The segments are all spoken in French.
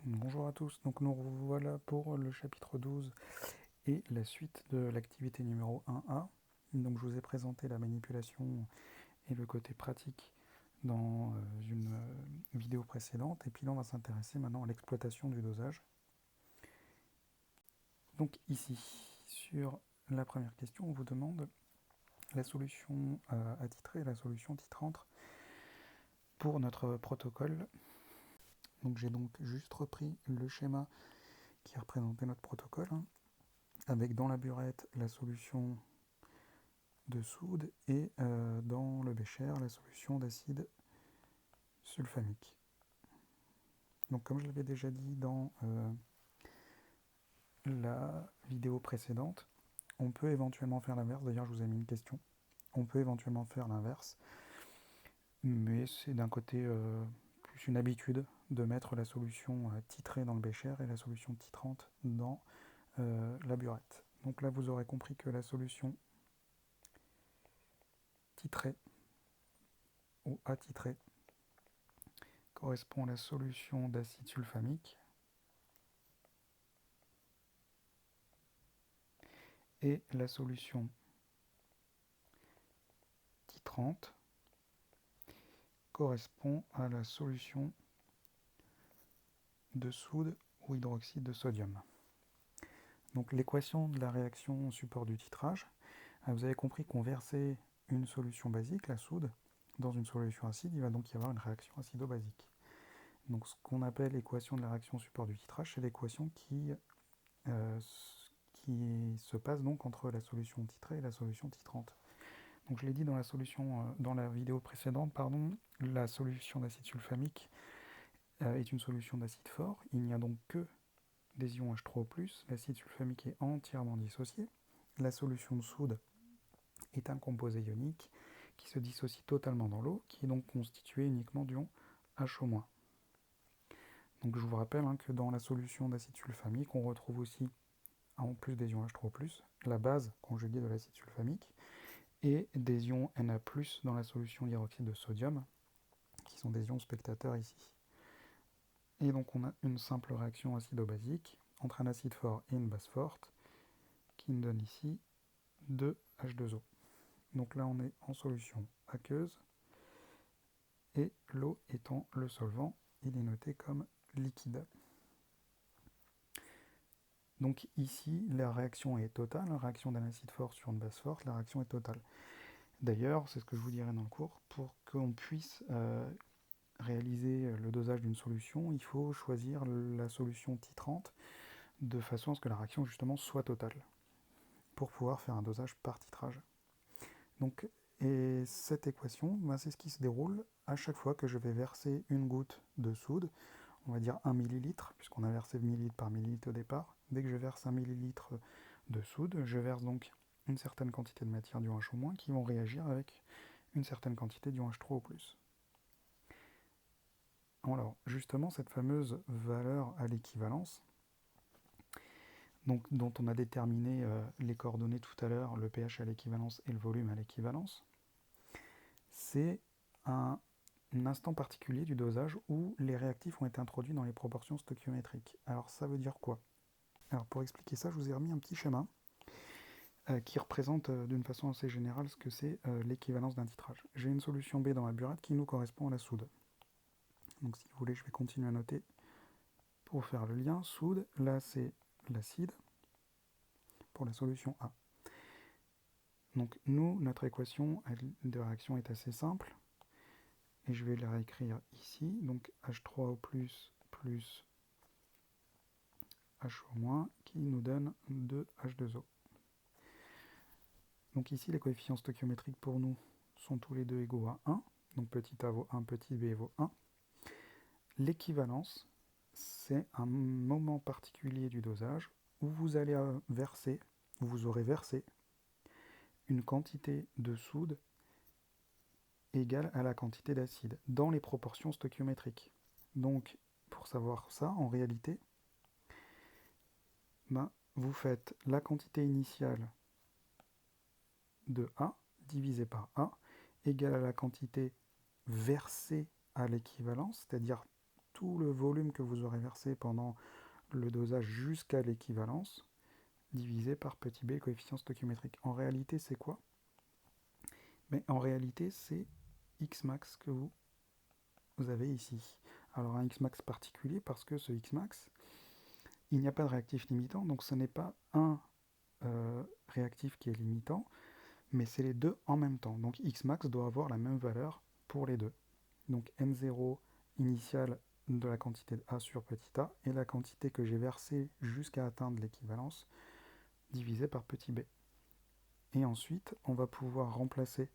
Bonjour à tous, donc nous voilà pour le chapitre 12 et la suite de l'activité numéro 1A. Donc je vous ai présenté la manipulation et le côté pratique dans une vidéo précédente, et puis là on va s'intéresser maintenant à l'exploitation du dosage. Donc ici, sur la première question, on vous demande la solution attitrée et la solution titrante pour notre protocole. Donc j'ai donc juste repris le schéma qui représentait notre protocole, avec dans la burette la solution de soude et dans le bécher la solution d'acide sulfamique. Donc comme je l'avais déjà dit dans la vidéo précédente, on peut éventuellement faire l'inverse. D'ailleurs je vous ai mis une question. On peut éventuellement faire l'inverse, mais c'est d'un côté plus une habitude de mettre la solution titrée dans le bécher et la solution titrante dans la burette. Donc là vous aurez compris que la solution titrée ou attitrée correspond à la solution d'acide sulfamique et la solution titrante correspond à la solution de soude ou hydroxyde de sodium. Donc l'équation de la réaction au support du titrage, vous avez compris qu'on versait une solution basique, la soude, dans une solution acide, il va donc y avoir une réaction acido-basique. Donc ce qu'on appelle l'équation de la réaction au support du titrage, c'est l'équation qui se passe donc entre la solution titrée et la solution titrante. Donc je l'ai dit dans dans la vidéo précédente, la solution d'acide sulfamique est une solution d'acide fort. Il n'y a donc que des ions H3O+. L'acide sulfamique est entièrement dissocié. La solution de soude est un composé ionique qui se dissocie totalement dans l'eau, qui est donc constitué uniquement d'ions HO-. Donc je vous rappelle que dans la solution d'acide sulfamique, on retrouve aussi, en plus des ions H3O+, la base conjuguée de l'acide sulfamique, et des ions Na+, dans la solution d'hydroxyde de sodium, qui sont des ions spectateurs ici. Et donc on a une simple réaction acido-basique entre un acide fort et une base forte, qui nous donne ici 2H2O. Donc là on est en solution aqueuse, et l'eau étant le solvant, il est noté comme liquide. Donc ici, la réaction est totale, la réaction d'un acide fort sur une base forte, la réaction est totale. D'ailleurs, c'est ce que je vous dirai dans le cours, pour qu'on puisse réaliser le dosage d'une solution, il faut choisir la solution titrante de façon à ce que la réaction justement soit totale, pour pouvoir faire un dosage par titrage. Donc, et cette équation, c'est ce qui se déroule à chaque fois que je vais verser une goutte de soude, on va dire 1 millilitre, puisqu'on a versé millilitre par millilitre au départ. Dès que je verse 1 millilitre de soude, je verse donc une certaine quantité de matière d'ion H- qui vont réagir avec une certaine quantité d'ion H3O+. Alors, justement, cette fameuse valeur à l'équivalence, donc, dont on a déterminé les coordonnées tout à l'heure, le pH à l'équivalence et le volume à l'équivalence, c'est un instant particulier du dosage où les réactifs ont été introduits dans les proportions stoichiométriques. Alors ça veut dire quoi? Alors pour expliquer ça, je vous ai remis un petit schéma qui représente d'une façon assez générale ce que c'est l'équivalence d'un titrage. J'ai une solution B dans ma burette qui nous correspond à la soude. Donc si vous voulez, je vais continuer à noter pour faire le lien. Soude, là c'est l'acide pour la solution A. Donc nous, notre équation de réaction est assez simple. Et je vais la réécrire ici. Donc H3O plus HO- qui nous donne 2H2O. Donc ici, les coefficients stoichiométriques pour nous sont tous les deux égaux à 1. Donc petit a vaut 1, petit b vaut 1. L'équivalence, c'est un moment particulier du dosage où vous allez verser, où vous aurez versé une quantité de soude égale à la quantité d'acide dans les proportions stoichiométriques. Donc, pour savoir ça, en réalité, vous faites la quantité initiale de A divisé par A égale à la quantité versée à l'équivalence, c'est-à-dire tout le volume que vous aurez versé pendant le dosage jusqu'à l'équivalence, divisé par petit b, coefficient stoichiométrique. En réalité, c'est quoi? Mais en réalité, c'est Xmax que vous avez ici. Alors un Xmax particulier, parce que ce Xmax, il n'y a pas de réactif limitant, donc ce n'est pas un réactif qui est limitant, mais c'est les deux en même temps. Donc Xmax doit avoir la même valeur pour les deux. Donc N0 initiale de la quantité de A sur petit a, et la quantité que j'ai versée jusqu'à atteindre l'équivalence, divisée par petit b. Et ensuite, on va pouvoir remplacer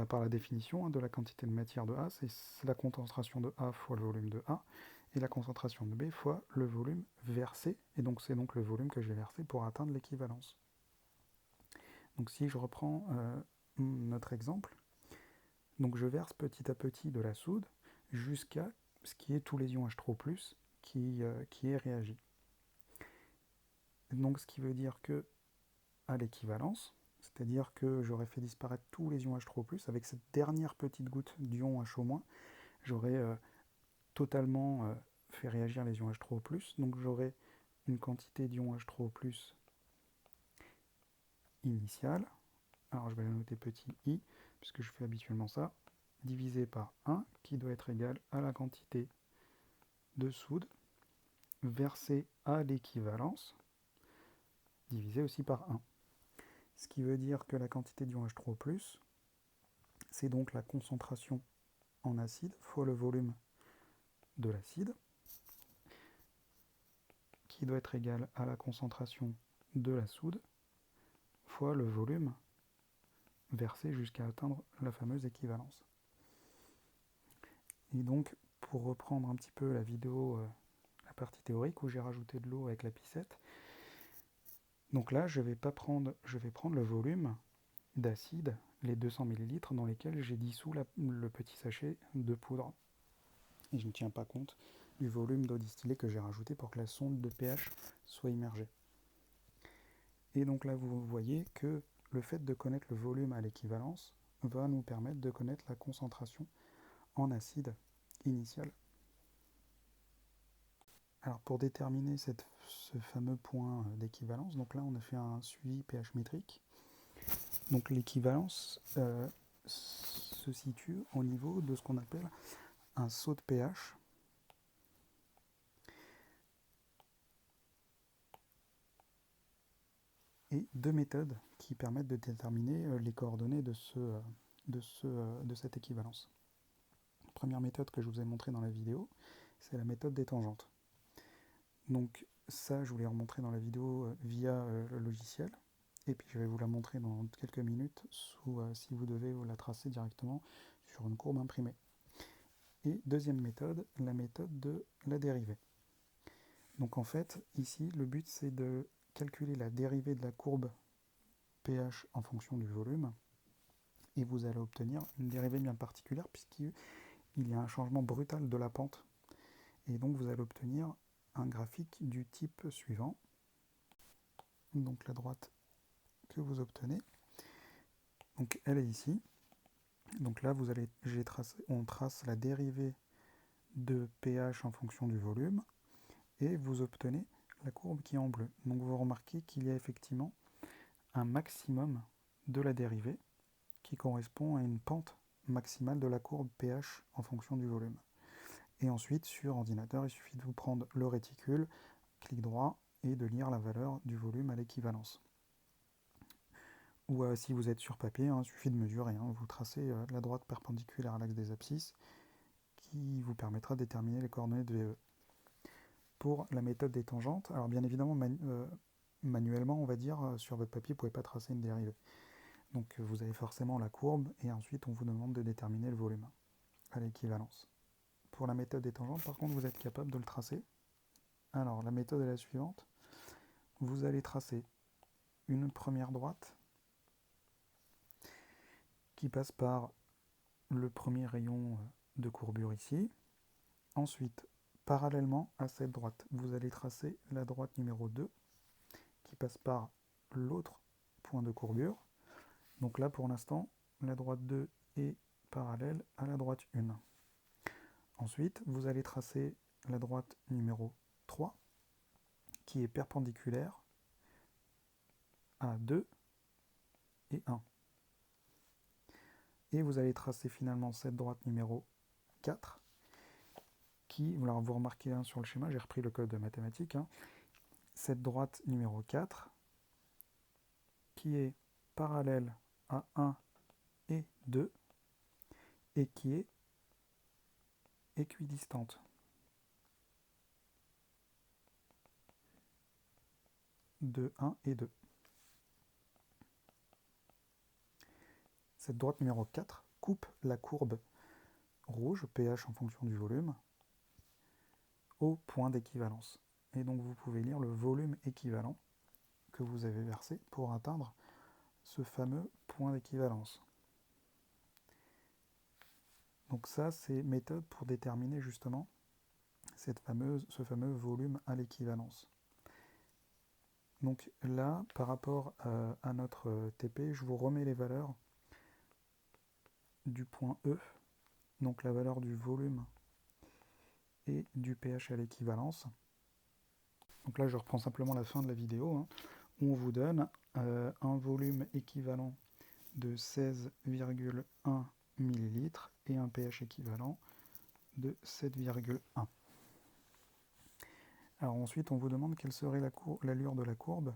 par la définition de la quantité de matière de A, c'est la concentration de A fois le volume de A, et la concentration de B fois le volume versé, et donc c'est donc le volume que j'ai versé pour atteindre l'équivalence. Donc si je reprends notre exemple, donc je verse petit à petit de la soude jusqu'à ce qui est tous les ions H3+, qui est réagi. Donc ce qui veut dire que à l'équivalence, c'est-à-dire que j'aurais fait disparaître tous les ions H3+, avec cette dernière petite goutte d'ion HO-, j'aurais totalement fait réagir les ions H3+, donc j'aurais une quantité d'ion H3+ initiale, alors je vais la noter petit i, puisque je fais habituellement ça, divisé par 1, qui doit être égal à la quantité de soude versée à l'équivalence, divisé aussi par 1. Ce qui veut dire que la quantité d'ion H3+, c'est donc la concentration en acide fois le volume de l'acide, qui doit être égal à la concentration de la soude fois le volume versé jusqu'à atteindre la fameuse équivalence. Et donc, pour reprendre un petit peu la vidéo, la partie théorique où j'ai rajouté de l'eau avec la piscette, donc là, je vais prendre le volume d'acide, les 200 ml dans lesquels j'ai dissous le petit sachet de poudre. Et je ne tiens pas compte du volume d'eau distillée que j'ai rajouté pour que la sonde de pH soit immergée. Et donc là, vous voyez que le fait de connaître le volume à l'équivalence va nous permettre de connaître la concentration en acide initiale. Alors pour déterminer ce fameux point d'équivalence, donc là on a fait un suivi pH métrique. Donc l'équivalence se situe au niveau de ce qu'on appelle un saut de pH. Et deux méthodes qui permettent de déterminer les coordonnées de cette équivalence. La première méthode que je vous ai montrée dans la vidéo, c'est la méthode des tangentes. Donc ça, je vous l'ai remontré dans la vidéo via le logiciel. Et puis je vais vous la montrer dans quelques minutes si vous devez la tracer directement sur une courbe imprimée. Et deuxième méthode, la méthode de la dérivée. Donc en fait, ici, le but c'est de calculer la dérivée de la courbe pH en fonction du volume. Et vous allez obtenir une dérivée bien particulière puisqu'il y a un changement brutal de la pente. Et donc vous allez obtenir un graphique du type suivant. Donc la droite que vous obtenez, donc elle est ici. Donc là, on trace la dérivée de pH en fonction du volume et vous obtenez la courbe qui est en bleu. Donc vous remarquez qu'il y a effectivement un maximum de la dérivée qui correspond à une pente maximale de la courbe pH en fonction du volume. Et ensuite, sur ordinateur, il suffit de vous prendre le réticule, clic droit, et de lire la valeur du volume à l'équivalence. Ou si vous êtes sur papier, il suffit de mesurer. Vous tracez la droite perpendiculaire à l'axe des abscisses qui vous permettra de déterminer les coordonnées de VE. Pour la méthode des tangentes, alors bien évidemment, manuellement, on va dire, sur votre papier, vous ne pouvez pas tracer une dérivée. Donc vous avez forcément la courbe, et ensuite on vous demande de déterminer le volume à l'équivalence. Pour la méthode des tangentes, par contre, vous êtes capable de le tracer. Alors, la méthode est la suivante. Vous allez tracer une première droite qui passe par le premier rayon de courbure ici. Ensuite, parallèlement à cette droite, vous allez tracer la droite numéro 2 qui passe par l'autre point de courbure. Donc là, pour l'instant, la droite 2 est parallèle à la droite 1. Ensuite, vous allez tracer la droite numéro 3, qui est perpendiculaire à 2 et 1. Et vous allez tracer finalement cette droite numéro 4, qui, alors vous remarquez sur le schéma, j'ai repris le code de mathématiques, cette droite numéro 4, qui est parallèle à 1 et 2, et qui est équidistante de 1 et 2. Cette droite numéro 4 coupe la courbe rouge, pH en fonction du volume, au point d'équivalence. Et donc vous pouvez lire le volume équivalent que vous avez versé pour atteindre ce fameux point d'équivalence. Donc ça, c'est méthode pour déterminer justement ce fameux volume à l'équivalence. Donc là, par rapport à notre TP, je vous remets les valeurs du point E, donc la valeur du volume et du pH à l'équivalence. Donc là, je reprends simplement la fin de la vidéo, où on vous donne un volume équivalent de 16,1 ml et un pH équivalent de 7,1. Alors ensuite, on vous demande quelle serait l'allure de la courbe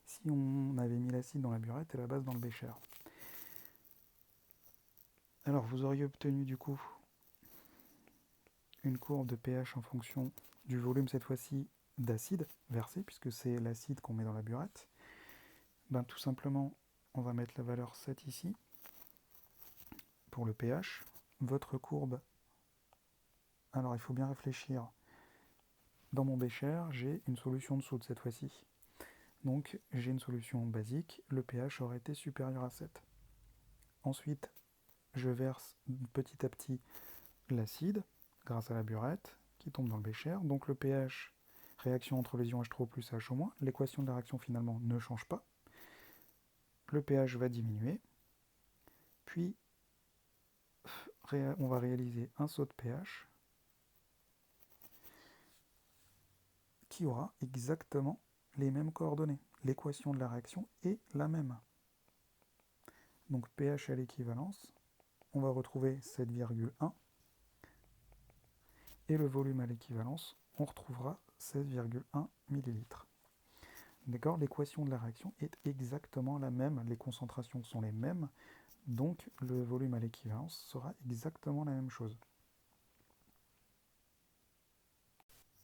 si on avait mis l'acide dans la burette et la base dans le bécher. Alors vous auriez obtenu du coup une courbe de pH en fonction du volume, cette fois-ci d'acide versé, puisque c'est l'acide qu'on met dans la burette. Tout simplement, on va mettre la valeur 7 ici pour le pH. Votre courbe, alors il faut bien réfléchir. Dans mon bécher, j'ai une solution de soude cette fois-ci. Donc j'ai une solution basique, le pH aurait été supérieur à 7. Ensuite, je verse petit à petit l'acide grâce à la burette qui tombe dans le bécher. Donc le pH, réaction entre les ions H3O plus H-, l'équation de la réaction finalement ne change pas. Le pH va diminuer. Puis on va réaliser un saut de pH qui aura exactement les mêmes coordonnées. L'équation de la réaction est la même. Donc pH à l'équivalence, on va retrouver 7,1. Et le volume à l'équivalence, on retrouvera 16,1 ml. D'accord, l'équation de la réaction est exactement la même, les concentrations sont les mêmes, donc le volume à l'équivalence sera exactement la même chose.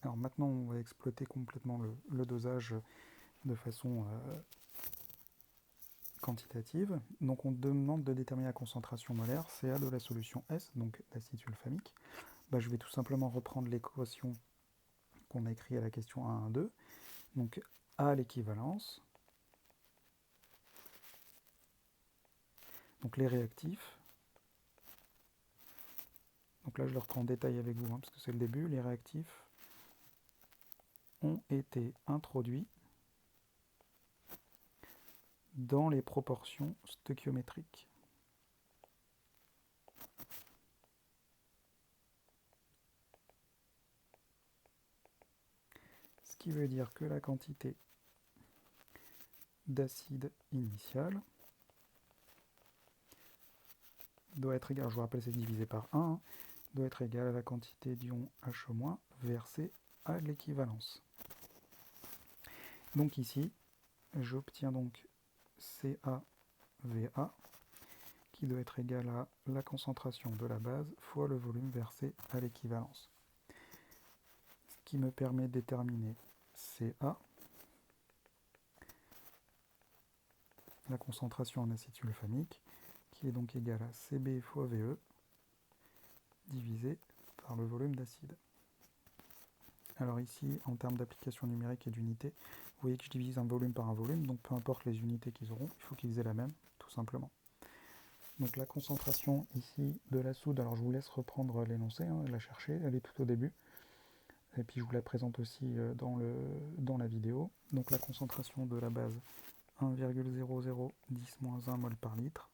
Alors maintenant, on va exploiter complètement le dosage de façon quantitative. Donc on demande de déterminer la concentration molaire CA de la solution S, donc d'acide sulfamique. Je vais tout simplement reprendre l'équation qu'on a écrite à la question 1.1.2. Donc A à l'équivalence. Donc les réactifs. Donc là je le reprends en détail avec vous, parce que c'est le début. Les réactifs ont été introduits dans les proportions stoichiométriques. Ce qui veut dire que la quantité d'acide initial doit être égale, je vous rappelle c'est divisé par 1, doit être égale à la quantité d'ion H- versée à l'équivalence. Donc ici, j'obtiens donc CaVa qui doit être égal à la concentration de la base fois le volume versé à l'équivalence. Ce qui me permet de déterminer Ca, la concentration en acide sulfamique, qui est donc égale à Cb fois Ve divisé par le volume d'acide. Alors ici, en termes d'application numérique et d'unité, vous voyez que je divise un volume par un volume, donc peu importe les unités qu'ils auront, il faut qu'ils aient la même, tout simplement. Donc la concentration ici de la soude, alors je vous laisse reprendre l'énoncé, la chercher, elle est tout au début. Et puis je vous la présente aussi dans la vidéo. Donc la concentration de la base 1,0010-1 mol par litre.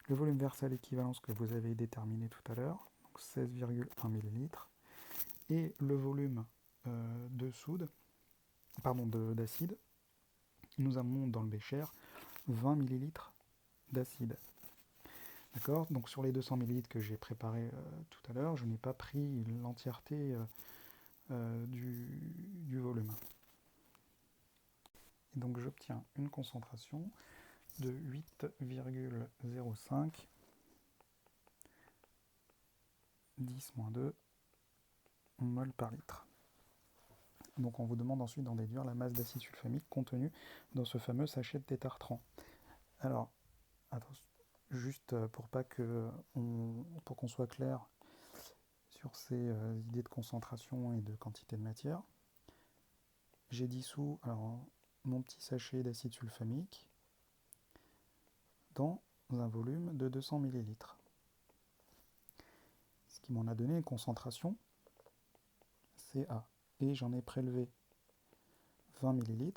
Le volume versé à l'équivalence que vous avez déterminé tout à l'heure, donc 16,1 ml, et le volume de soude, pardon, d'acide, nous avons dans le bécher 20 ml d'acide. D'accord. Donc sur les 200 ml que j'ai préparé tout à l'heure, je n'ai pas pris l'entièreté du volume. Et donc j'obtiens une concentration de 8,05 10-2 mol par litre. Donc on vous demande ensuite d'en déduire la masse d'acide sulfamique contenue dans ce fameux sachet de tétartran. Alors, attention, juste pour qu'on soit clair sur ces idées de concentration et de quantité de matière, j'ai dissous mon petit sachet d'acide sulfamique dans un volume de 200 ml. Ce qui m'en a donné une concentration CA. Et j'en ai prélevé 20 ml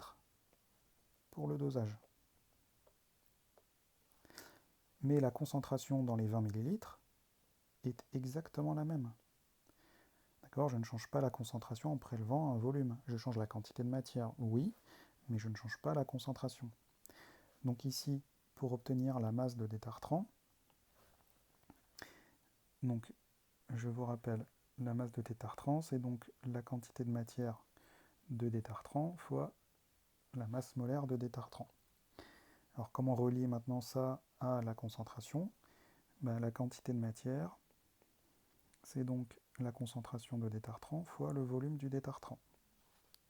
pour le dosage. Mais la concentration dans les 20 ml est exactement la même. D'accord ? Je ne change pas la concentration en prélevant un volume. Je change la quantité de matière, oui, mais je ne change pas la concentration. Donc ici, pour obtenir la masse de détartrant, donc je vous rappelle, la masse de détartrant, c'est donc la quantité de matière de détartrant fois la masse molaire de détartrant. Alors comment relier maintenant ça à la concentration ? La quantité de matière, c'est donc la concentration de détartrant fois le volume du détartrant.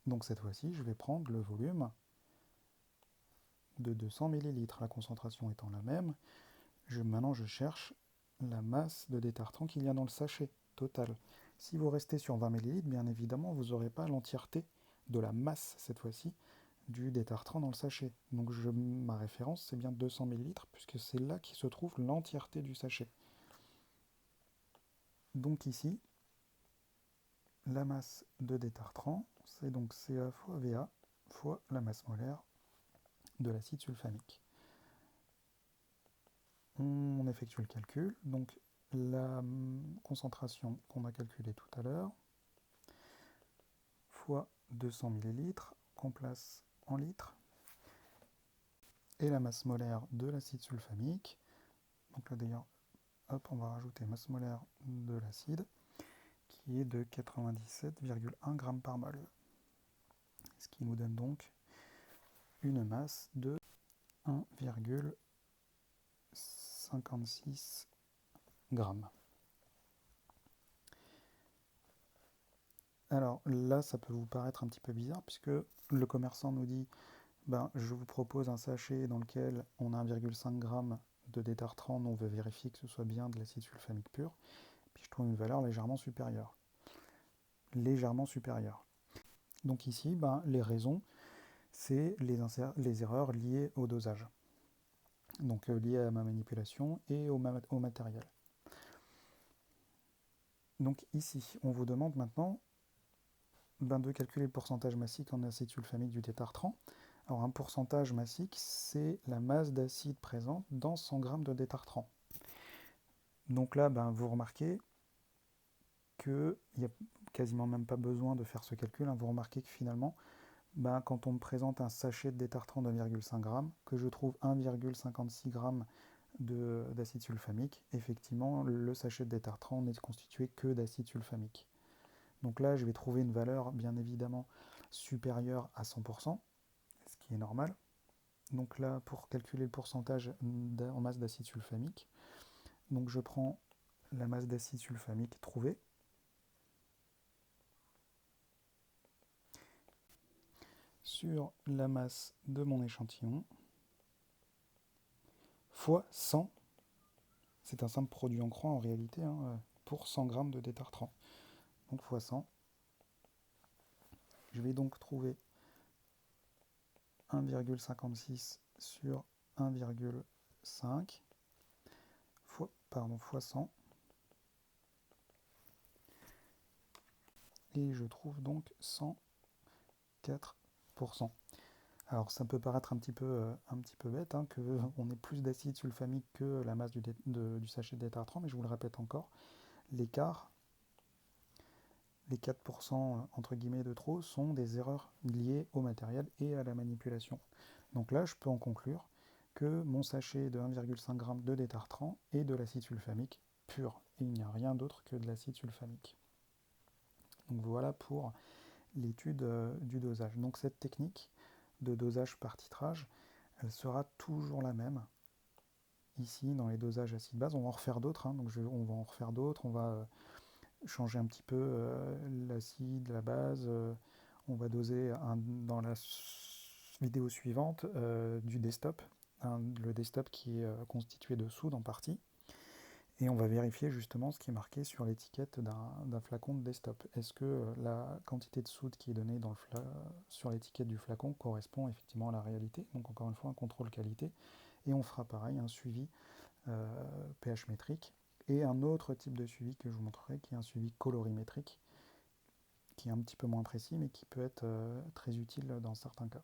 Donc cette fois-ci, je vais prendre le volume de 200 ml, la concentration étant la même. Maintenant, je cherche la masse de détartrant qu'il y a dans le sachet total. Si vous restez sur 20 ml, bien évidemment, vous n'aurez pas l'entièreté de la masse, cette fois-ci, du détartrant dans le sachet. Donc ma référence, c'est bien 200 ml, puisque c'est là qui se trouve l'entièreté du sachet. Donc ici, la masse de détartrant, c'est donc Ca fois Va fois la masse molaire de l'acide sulfamique. On effectue le calcul, donc la concentration qu'on a calculée tout à l'heure, fois 200 ml, qu'on place en litres, et la masse molaire de l'acide sulfamique. Donc là d'ailleurs, hop, on va rajouter masse molaire de l'acide, qui est de 97,1 g par mol. Ce qui nous donne donc une masse de 1,56 g. Alors là, ça peut vous paraître un petit peu bizarre, puisque le commerçant nous dit je vous propose un sachet dans lequel on a 1,5 g de détartrant, on veut vérifier que ce soit bien de l'acide sulfamique pur, puis je trouve une valeur légèrement supérieure. Donc ici, les raisons, c'est les erreurs liées au dosage, donc liées à ma manipulation et au matériel. Donc ici, on vous demande maintenant de calculer le pourcentage massique en acide sulfamique du détartrant. Alors un pourcentage massique, c'est la masse d'acide présente dans 100 g de détartrant. Donc là, vous remarquez qu'il n'y a quasiment même pas besoin de faire ce calcul. Vous remarquez que finalement, quand on me présente un sachet de détartrant de 1,5 g, que je trouve 1,56 g d'acide sulfamique, effectivement, le sachet de détartrant n'est constitué que d'acide sulfamique. Donc là, je vais trouver une valeur, bien évidemment, supérieure à 100%, ce qui est normal. Donc là, pour calculer le pourcentage en masse d'acide sulfamique, donc je prends la masse d'acide sulfamique trouvée, sur la masse de mon échantillon, fois 100, c'est un simple produit en croix en réalité, pour 100 g de détartrant. Donc fois 100, je vais donc trouver 1,56 sur 1,5 fois 100, et je trouve donc 104%. Alors ça peut paraître un petit peu bête, qu'on ait plus d'acide sulfamique que la masse du sachet de détartrant, mais je vous le répète encore, l'écart, les 4% entre guillemets de trop, sont des erreurs liées au matériel et à la manipulation. Donc là, je peux en conclure que mon sachet de 1,5 g de détartrant est de l'acide sulfamique pur. Et il n'y a rien d'autre que de l'acide sulfamique. Donc voilà pour l'étude du dosage. Donc cette technique de dosage par titrage, elle sera toujours la même. Ici, dans les dosages acide-base, on va en refaire d'autres. Donc on va en refaire d'autres. On va changer un petit peu l'acide, la base. On va doser dans la vidéo suivante du destop. Le destop qui est constitué de soude en partie. Et on va vérifier justement ce qui est marqué sur l'étiquette d'un flacon de destop. Est-ce que la quantité de soude qui est donnée sur l'étiquette du flacon correspond effectivement à la réalité? Donc encore une fois, un contrôle qualité. Et on fera pareil, un suivi pH métrique et un autre type de suivi que je vous montrerai qui est un suivi colorimétrique qui est un petit peu moins précis mais qui peut être très utile dans certains cas.